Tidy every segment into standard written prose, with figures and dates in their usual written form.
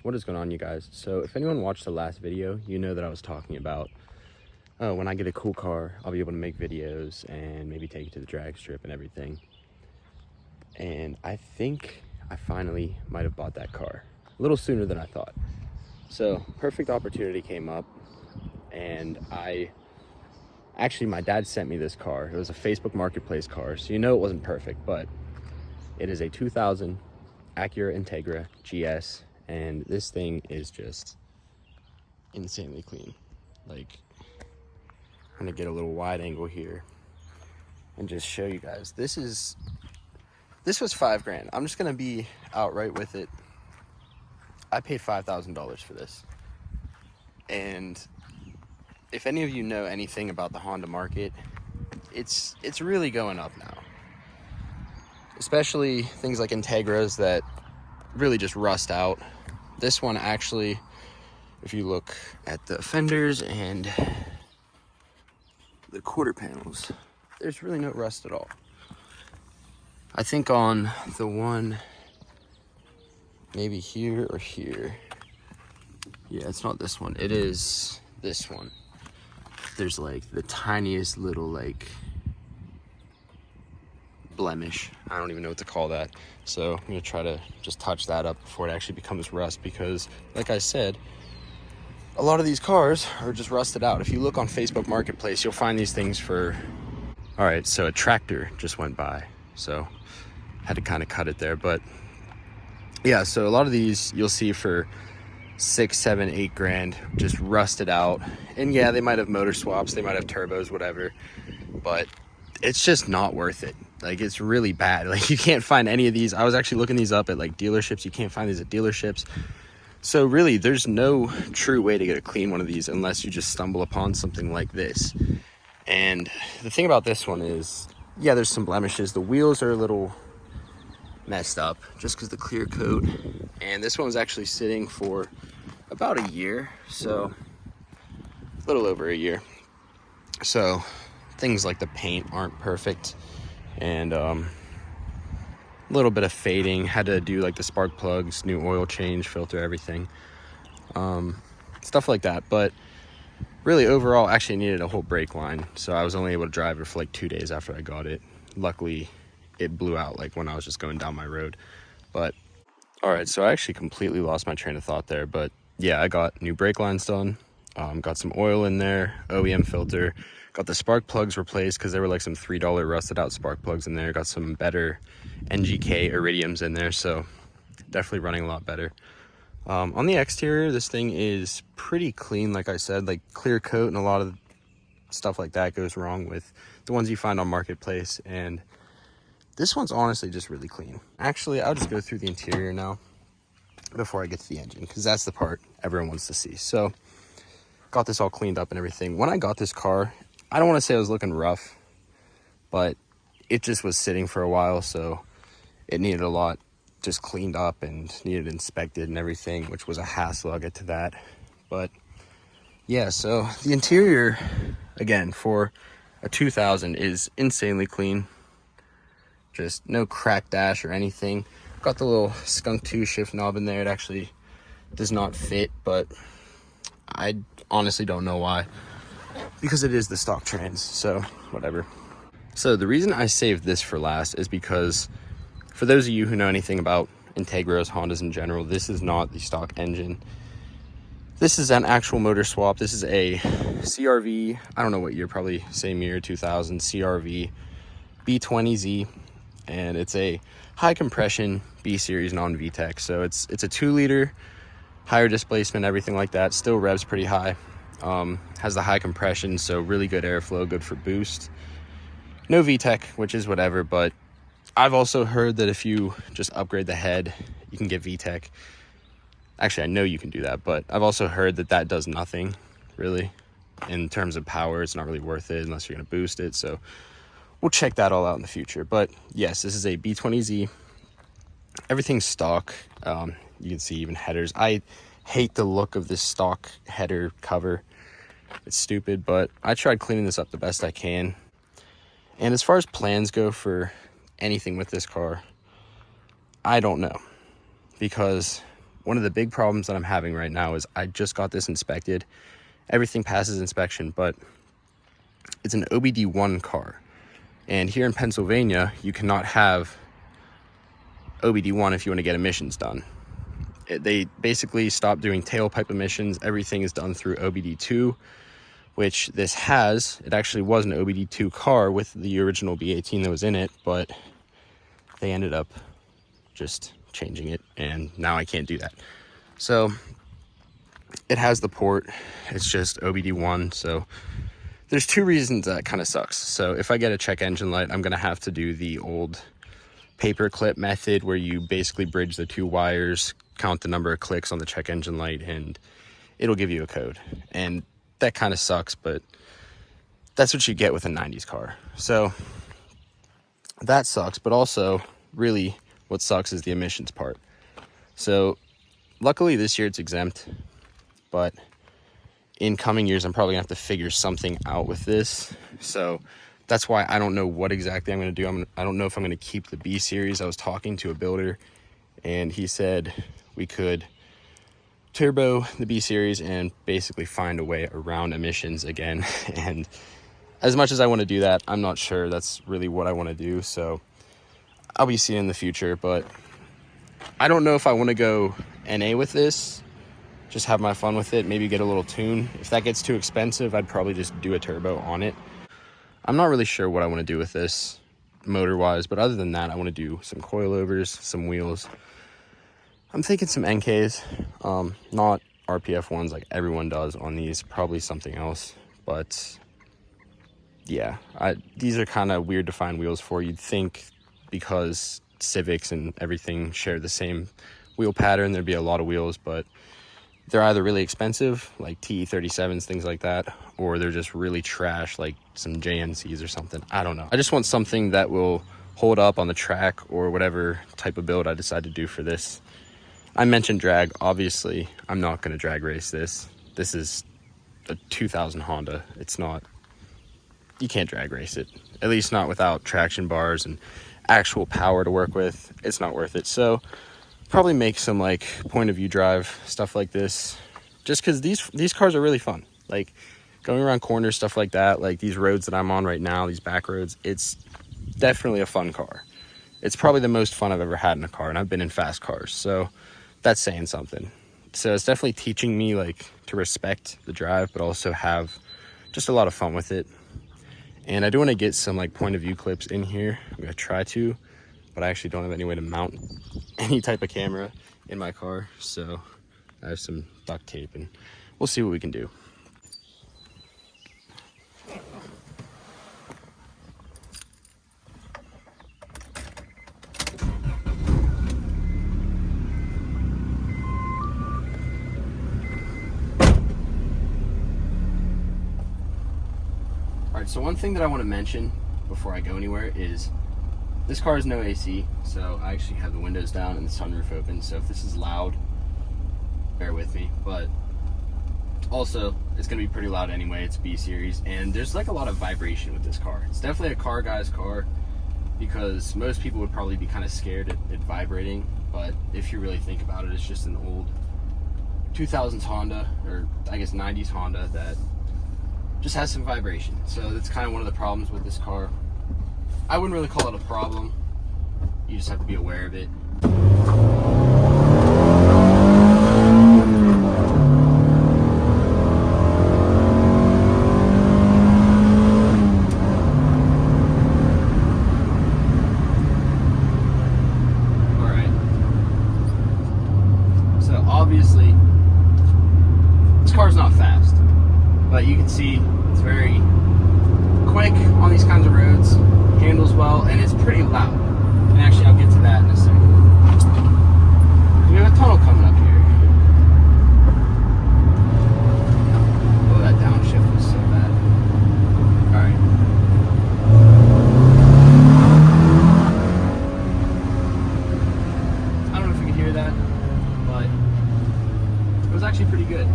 What is going on, you guys? So if anyone watched the last video, you know that I was talking about when I get a cool car, I'll be able to make videos and maybe take it to the drag strip and everything. And I think I finally might have bought that car a little sooner than I thought. So perfect opportunity came up, and my dad sent me this car. It was a Facebook Marketplace car, so you know it wasn't perfect, but it is a 2000 Acura Integra GS, and this thing is just insanely clean. Like, I'm gonna get a little wide angle here and just show you guys. This was $5,000. I'm just gonna be outright with it. I paid $5,000 for this. And if any of you know anything about the Honda market, it's really going up now. Especially things like Integras that really just rust out. This one actually, if you look at the fenders and the quarter panels, there's really no rust at all. I think on the one maybe here or here, yeah, it's not this one, it is this one, there's like the tiniest little like blemish. I don't even know what to call that. So I'm gonna try to just touch that up before it actually becomes rust, because like I said, a lot of these cars are just rusted out. If you look on Facebook Marketplace, you'll find these things for, all right, so a tractor just went by, so had to kind of cut it there. But yeah, so a lot of these you'll see for 6, 7, 8 grand, just rusted out. And yeah, they might have motor swaps, they might have turbos, whatever, but it's just not worth it. Like, it's really bad. Like, you can't find any of these. I was actually looking these up at like dealerships. You can't find these at dealerships. So really, there's no true way to get a clean one of these unless you just stumble upon something like this. And the thing about this one is, yeah, there's some blemishes. The wheels are a little messed up just because the clear coat. And this one was actually sitting for about a year, so a little over a year. So things like the paint aren't perfect, and a little bit of fading. Had to do like the spark plugs, new oil change, filter, everything, stuff like that. But really, overall, actually needed a whole brake line, so I was only able to drive it for like 2 days after I got it. Luckily it blew out like when I was just going down my road. But all right, so I actually completely lost my train of thought there. But yeah, I got new brake lines done, got some oil in there, OEM filter, got the spark plugs replaced because there were like some $3 rusted out spark plugs in there. Got some better NGK iridiums in there, so definitely running a lot better. On the exterior, this thing is pretty clean. Like I said, like clear coat and a lot of stuff like that goes wrong with the ones you find on Marketplace, and this one's honestly just really clean. Actually, I'll just go through the interior now before I get to the engine, because that's the part everyone wants to see. So got this all cleaned up and everything. When I got this car, I don't want to say it was looking rough, but it just was sitting for a while, so it needed a lot just cleaned up and needed inspected and everything, which was a hassle. I'll get to that. But yeah, so the interior, again, for a 2000 is insanely clean. Just no crack dash or anything. Got the little skunk 2 shift knob in there. It actually does not fit, but I honestly don't know why, because it is the stock trans, so whatever. So the reason I saved this for last is because, for those of you who know anything about Integras, Hondas in general, this is not the stock engine. This is an actual motor swap. This is a CRV, I don't know what year, probably same year, 2000 CRV B20Z, and it's a high compression B series non-VTEC. So it's a 2-liter, higher displacement, everything like that. Still revs pretty high. Has the high compression, so really good airflow, good for boost. No VTEC, which is whatever, but I've also heard that if you just upgrade the head, you can get VTEC. Actually, I know you can do that, but I've also heard that that does nothing, really. In terms of power, it's not really worth it unless you're going to boost it, so we'll check that all out in the future. But yes, this is a B20Z. Everything's stock. You can see even headers. I hate the look of this stock header cover. It's stupid, but I tried cleaning this up the best I can. And as far as plans go for anything with this car, I don't know, because one of the big problems that I'm having right now is I just got this inspected. Everything passes inspection, but it's an OBD1 car. And here in Pennsylvania, you cannot have OBD1 if you want to get emissions done. They basically stopped doing tailpipe emissions. Everything is done through OBD2, which this has. It actually was an OBD2 car with the original B18 that was in it, but they ended up just changing it, and now I can't do that. So it has the port, it's just OBD1. So there's two reasons that kind of sucks. So if I get a check engine light, I'm gonna have to do the old paper clip method where you basically bridge the two wires, count the number of clicks on the check engine light, and it'll give you a code. And that kind of sucks, but that's what you get with a 90s car. So that sucks, but also really what sucks is the emissions part. So luckily this year it's exempt, but in coming years I'm probably gonna have to figure something out with this. So that's why I don't know what exactly I'm gonna do. I don't know if I'm gonna keep the B series. I was talking to a builder and he said we could turbo the B series and basically find a way around emissions again. And as much as I want to do that, I'm not sure that's really what I want to do. So I'll be seeing in the future, but I don't know if I want to go NA with this, just have my fun with it, maybe get a little tune. If that gets too expensive, I'd probably just do a turbo on it. I'm not really sure what I want to do with this motor wise, but other than that, I want to do some coilovers, some wheels. I'm thinking some NKs, not RPF ones like everyone does on these, probably something else. But yeah, these are kind of weird to find wheels for. You'd think because Civics and everything share the same wheel pattern, there'd be a lot of wheels, but they're either really expensive, like TE37s, things like that, or they're just really trash, like some JNCs or something. I don't know. I just want something that will hold up on the track or whatever type of build I decide to do for this. I mentioned drag. Obviously, I'm not going to drag race this. This is a 2000 Honda. It's not, you can't drag race it, at least not without traction bars and actual power to work with. It's not worth it. So probably make some like point of view drive stuff like this, just because these cars are really fun. Like going around corners, stuff like that, like these roads that I'm on right now, these back roads, it's definitely a fun car. It's probably the most fun I've ever had in a car, and I've been in fast cars, so that's saying something. So it's definitely teaching me like to respect the drive, but also have just a lot of fun with it. And I do want to get some like point of view clips in here. I'm gonna try to, but I actually don't have any way to mount any type of camera in my car. So I have some duct tape and we'll see what we can do. So one thing that I want to mention before I go anywhere is this car has no AC, so I actually have the windows down and the sunroof open, so if this is loud, bear with me. But also, it's going to be pretty loud anyway. It's B series, and there's like a lot of vibration with this car. It's definitely a car guy's car, because most people would probably be kind of scared at vibrating, but if you really think about it, it's just an old 2000s Honda, or I guess 90s Honda, that just has some vibration. So that's kind of one of the problems with this car. I wouldn't really call it a problem. You just have to be aware of it. Alright. So obviously, this car's not fast, but you can see it's very quick on these kinds of roads, handles well, and it's pretty loud. And actually, I'll get to that in a second. We have a tunnel coming up here. Oh, that downshift was so bad. Alright. I don't know if you can hear that, but it was actually pretty good.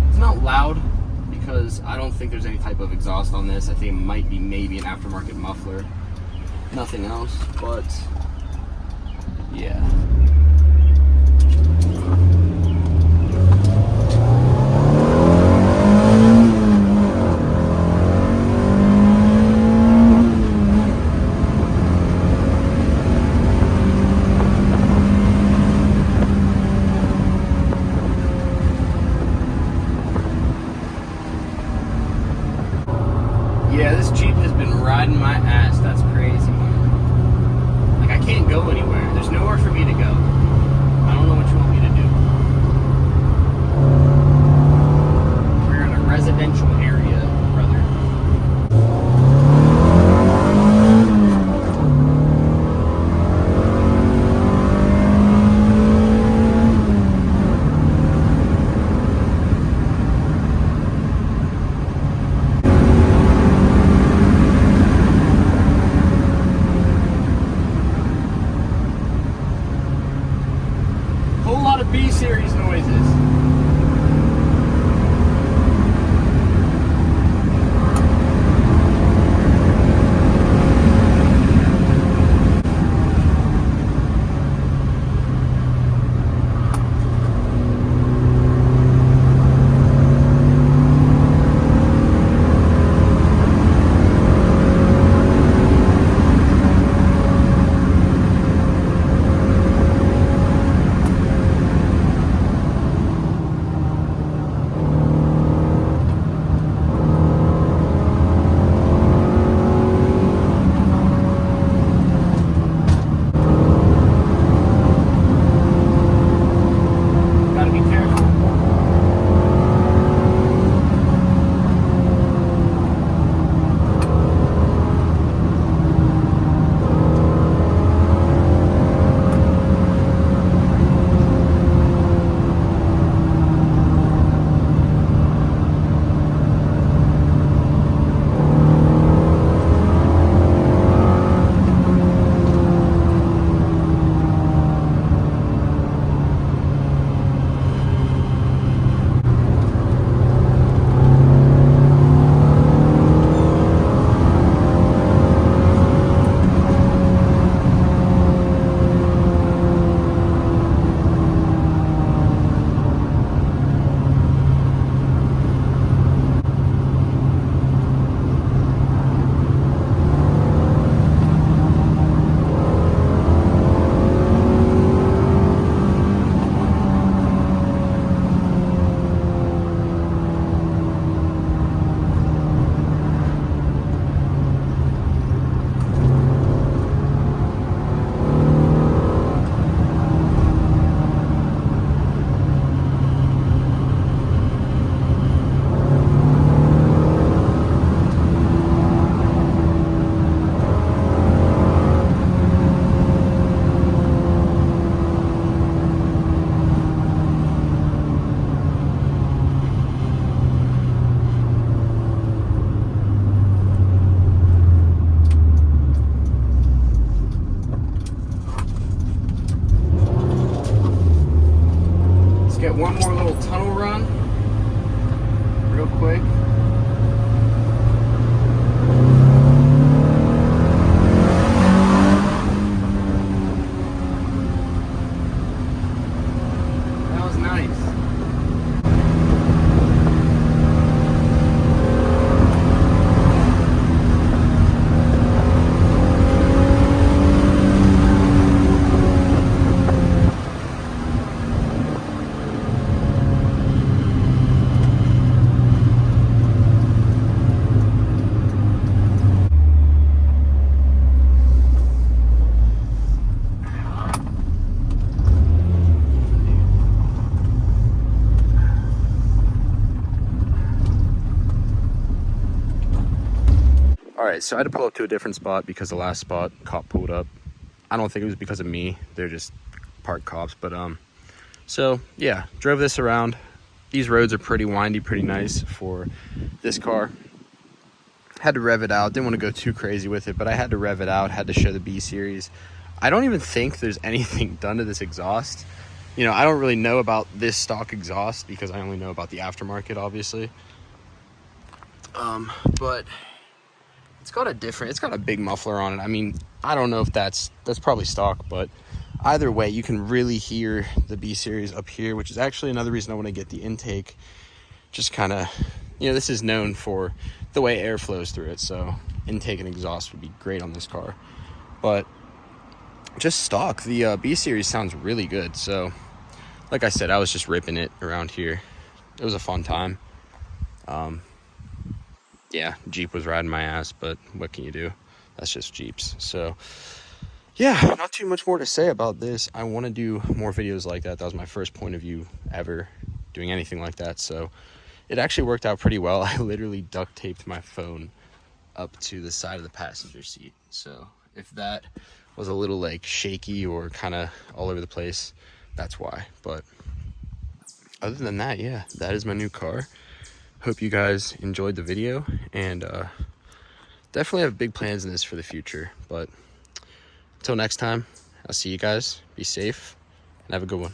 It's not loud, because I don't think there's any type of exhaust on this. I think it might be maybe an aftermarket muffler, nothing else, but yeah. Yeah, this Jeep has been riding my ass. That's crazy. Like, I can't go anywhere. There's nowhere for me to go. I don't know what you want me to do. We're in a residential area, brother. Whole lot of B-series noises. Gotta be careful. Let's get one more little tunnel run, real quick. That was nice. All right, so I had to pull up to a different spot because the last spot cop pulled up. I don't think it was because of me. They're just parked cops, but so yeah, drove this around. These roads are pretty windy, pretty nice for this car. Had to rev it out. Didn't want to go too crazy with it, but I had to rev it out. Had to show the B series. I don't even think there's anything done to this exhaust. You know, I don't really know about this stock exhaust because I only know about the aftermarket, obviously. But it's got a big muffler on it. I mean, I don't know if that's probably stock, but either way, you can really hear the B series up here, which is actually another reason I want to get the intake. Just kind of, you know, this is known for the way air flows through it, so intake and exhaust would be great on this car. But just stock, the B series sounds really good. So like I said, I was just ripping it around here. It was a fun time. Yeah, Jeep was riding my ass, but what can you do? That's just Jeeps. So yeah, not too much more to say about this. I want to do more videos like that. That was my first point of view ever doing anything like that. So it actually worked out pretty well. I literally duct taped my phone up to the side of the passenger seat. So if that was a little like shaky or kind of all over the place, that's why. But other than that, yeah, that is my new car. Hope you guys enjoyed the video, and definitely have big plans in this for the future. But until next time, I'll see you guys. Be safe and have a good one.